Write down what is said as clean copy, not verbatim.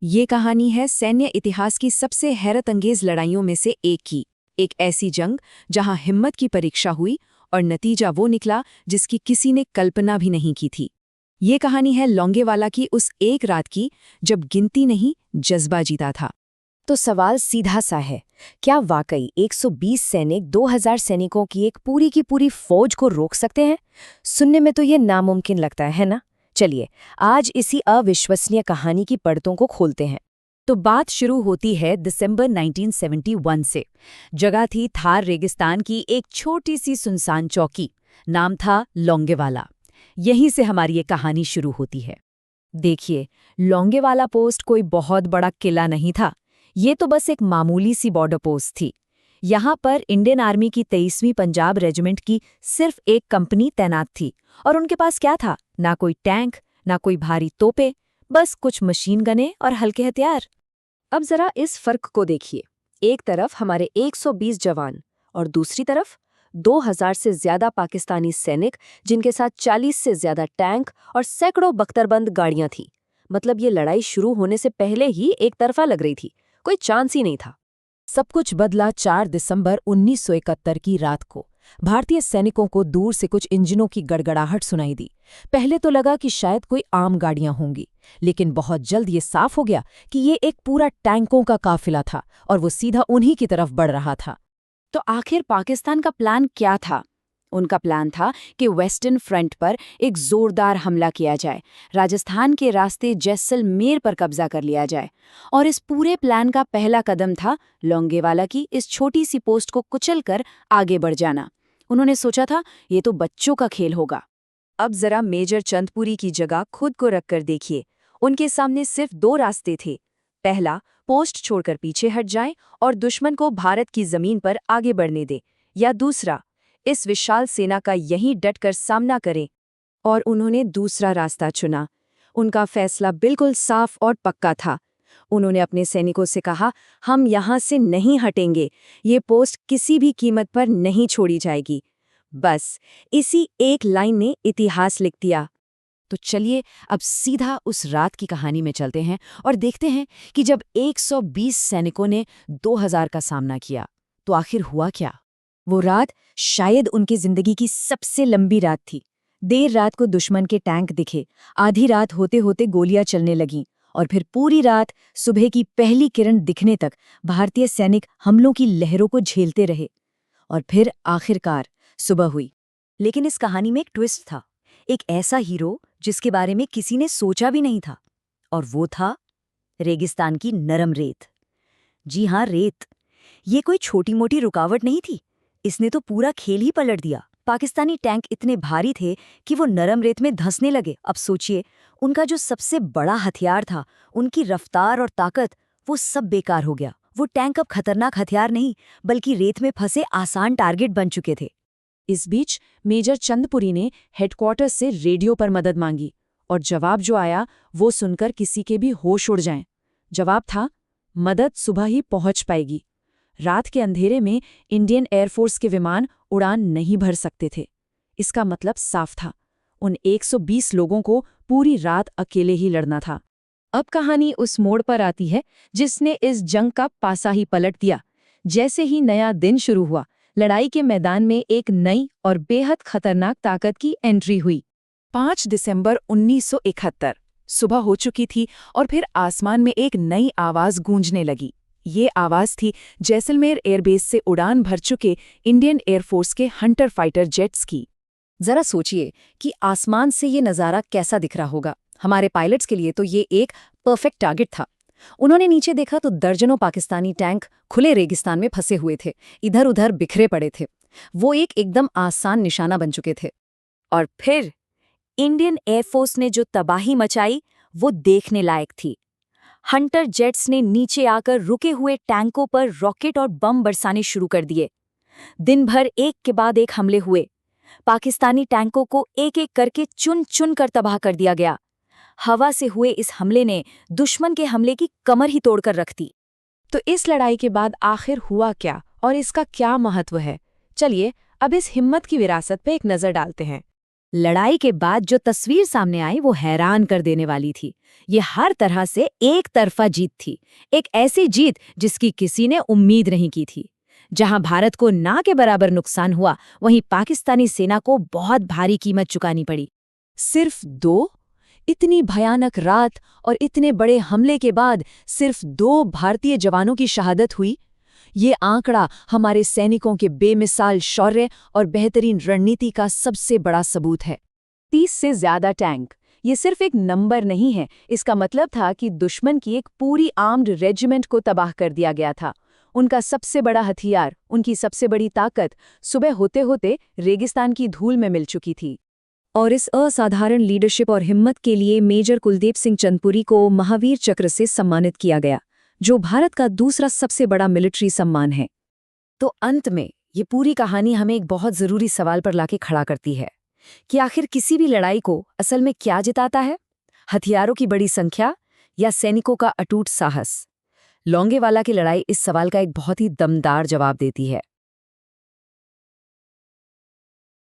ये कहानी है सैन्य इतिहास की सबसे हैरतअंगेज लड़ाइयों में से एक की। एक ऐसी जंग जहां हिम्मत की परीक्षा हुई और नतीजा वो निकला जिसकी किसी ने कल्पना भी नहीं की थी। ये कहानी है लोंगेवाला की उस एक रात की जब गिनती नहीं, जज्बा जीता था। तो सवाल सीधा सा है, क्या वाकई 120 सैनिक 2000 सैनिकों की पूरी फौज को रोक सकते हैं? सुनने में तो ये नामुमकिन लगता है ना? चलिए, आज इसी अविश्वसनीय कहानी की परतों को खोलते हैं। तो बात शुरू होती है दिसंबर 1971 से। जगह थी थार रेगिस्तान की एक छोटी सी सुनसान चौकी। नाम था लोंगेवाला। यहीं से हमारी ये कहानी शुरू होती है। देखिए, लोंगेवाला पोस्ट कोई बहुत बड़ा किला नहीं था। ये तो बस एक मामूली सी बॉर्डर पोस्ट थी। यहाँ पर इंडियन आर्मी की 23वीं पंजाब रेजिमेंट की सिर्फ एक कंपनी तैनात थी। और उनके पास क्या था? ना कोई टैंक, ना कोई भारी तोपे, बस कुछ मशीन गने और हल्के हथियार। अब जरा इस फर्क को देखिए। एक तरफ हमारे 120 जवान और दूसरी तरफ 2000 से ज्यादा पाकिस्तानी सैनिक, जिनके साथ 40 से ज्यादा टैंक और सैकड़ों बख्तरबंद गाड़ियां थीं। मतलब ये लड़ाई शुरू होने से पहले ही एक तरफा लग रही थी, कोई चांस ही नहीं था। सब कुछ बदला 4 दिसंबर 1971 की रात को। भारतीय सैनिकों को दूर से कुछ इंजनों की गड़गड़ाहट सुनाई दी। पहले तो लगा कि शायद कोई आम गाड़ियां होंगी, लेकिन बहुत जल्द ये साफ हो गया कि ये एक पूरा टैंकों का काफिला था और वो सीधा उन्हीं की तरफ बढ़ रहा था। तो आखिर पाकिस्तान का प्लान क्या था? उनका प्लान था कि वेस्टर्न फ्रंट पर एक जोरदार हमला किया जाए, राजस्थान के रास्ते जैसलमेर पर कब्जा कर लिया जाए। और इस पूरे प्लान का पहला कदम था लोंगेवाला की इस छोटी सी पोस्ट को कुचलकर आगे बढ़ जाना। उन्होंने सोचा था ये तो बच्चों का खेल होगा। अब जरा मेजर चंदपुरी की जगह खुद को रखकर देखिए। उनके सामने सिर्फ दो रास्ते थे। पहला, पोस्ट छोड़कर पीछे हट जाएं और दुश्मन को भारत की जमीन पर आगे बढ़ने दें, या दूसरा, इस विशाल सेना का यहीं डटकर सामना करें। और उन्होंने दूसरा रास्ता चुना। उनका फैसला बिल्कुल साफ और पक्का था। उन्होंने अपने सैनिकों से कहा, हम यहाँ से नहीं हटेंगे, ये पोस्ट किसी भी कीमत पर नहीं छोड़ी जाएगी। बस इसी एक लाइन ने इतिहास लिख दिया। तो चलिए अब सीधा उस रात की कहानी में चलते हैं और देखते हैं कि जब 120 सैनिकों ने 2000 का सामना किया तो आखिर हुआ क्या। वो रात शायद उनकी जिंदगी की सबसे लंबी रात थी। देर रात को दुश्मन के टैंक दिखे, आधी रात होते होते गोलियां चलने लगीं, और फिर पूरी रात सुबह की पहली किरण दिखने तक भारतीय सैनिक हमलों की लहरों को झेलते रहे। और फिर आखिरकार सुबह हुई। लेकिन इस कहानी में एक ट्विस्ट था। एक ऐसा हीरो जिसके बारे में किसी ने सोचा भी नहीं था, और वो था रेगिस्तान की नरम रेत। जी हाँ, रेत। ये कोई छोटी मोटी रुकावट नहीं थी, इसने तो पूरा खेल ही पलट दिया। पाकिस्तानी टैंक इतने भारी थे कि वो नरम रेत में धंसने लगे। अब सोचिए, उनका जो सबसे बड़ा हथियार था, उनकी रफ्तार और ताकत, वो सब बेकार हो गया। वो टैंक अब खतरनाक हथियार नहीं, बल्कि रेत में फंसे आसान टारगेट बन चुके थे। इस बीच मेजर चंदपुरी ने हेडक्वार्टर से रेडियो पर मदद मांगी, और जवाब जो आया वो सुनकर किसी के भी होश उड़ जाएं। जवाब था, मदद सुबह ही पहुंच पाएगी। रात के अंधेरे में इंडियन एयरफोर्स के विमान उड़ान नहीं भर सकते थे। इसका मतलब साफ था, उन 120 लोगों को पूरी रात अकेले ही लड़ना था। अब कहानी उस मोड़ पर आती है जिसने इस जंग का पासा ही पलट दिया। जैसे ही नया दिन शुरू हुआ, लड़ाई के मैदान में एक नई और बेहद खतरनाक ताकत की एंट्री हुई। 5 दिसंबर 1971 सुबह हो चुकी थी और फिर आसमान में एक नई आवाज गूंजने लगी। ये आवाज थी जैसलमेर एयरबेस से उड़ान भर चुके इंडियन एयरफोर्स के हंटर फाइटर जेट्स की। जरा सोचिए कि आसमान से ये नज़ारा कैसा दिख रहा होगा। हमारे पायलट्स के लिए तो ये एक परफेक्ट टारगेट था। उन्होंने नीचे देखा तो दर्जनों पाकिस्तानी टैंक खुले रेगिस्तान में फंसे हुए थे, इधर उधर बिखरे पड़े थे। वो एक एकदम आसान निशाना बन चुके थे। और फिर इंडियन एयरफोर्स ने जो तबाही मचाई, वो देखने लायक थी। हंटर जेट्स ने नीचे आकर रुके हुए टैंकों पर रॉकेट और बम बरसाने शुरू कर दिए। दिन भर एक के बाद एक हमले हुए। पाकिस्तानी टैंकों को एक एक करके चुन चुन कर तबाह कर दिया गया। हवा से हुए इस हमले ने दुश्मन के हमले की कमर ही तोड़कर रख दी। तो इस लड़ाई के बाद आखिर हुआ क्या और इसका क्या महत्व है? चलिए अब इस हिम्मत की विरासत पे एक नजर डालते हैं। लड़ाई के बाद जो तस्वीर सामने आई वो हैरान कर देने वाली थी। ये हर तरह से एक तरफा जीत थी, एक ऐसी जीत जिसकी किसी ने उम्मीद नहीं की थी। जहां भारत को ना के बराबर नुकसान हुआ, वहीं पाकिस्तानी सेना को बहुत भारी कीमत चुकानी पड़ी। सिर्फ 2? इतनी भयानक रात और इतने बड़े हमले के बाद सिर्फ 2 भारतीय जवानों की शहादत हुई? ये आंकड़ा हमारे सैनिकों के बेमिसाल शौर्य और बेहतरीन रणनीति का सबसे बड़ा सबूत है। 30 से ज्यादा टैंक, ये सिर्फ एक नंबर नहीं है। इसका मतलब था कि दुश्मन की एक पूरी आर्म्ड रेजिमेंट को तबाह कर दिया गया था। उनका सबसे बड़ा हथियार, उनकी सबसे बड़ी ताकत सुबह होते होते रेगिस्तान की धूल में मिल चुकी थी। और इस असाधारण लीडरशिप और हिम्मत के लिए मेजर कुलदीप सिंह चंदपुरी को महावीर चक्र से सम्मानित किया गया, जो भारत का दूसरा सबसे बड़ा मिलिट्री सम्मान है। तो अंत में ये पूरी कहानी हमें एक बहुत जरूरी सवाल पर लाके खड़ा करती है कि आखिर किसी भी लड़ाई को असल में क्या जिताता है, हथियारों की बड़ी संख्या या सैनिकों का अटूट साहस? लोंगेवाला की लड़ाई इस सवाल का एक बहुत ही दमदार जवाब देती है।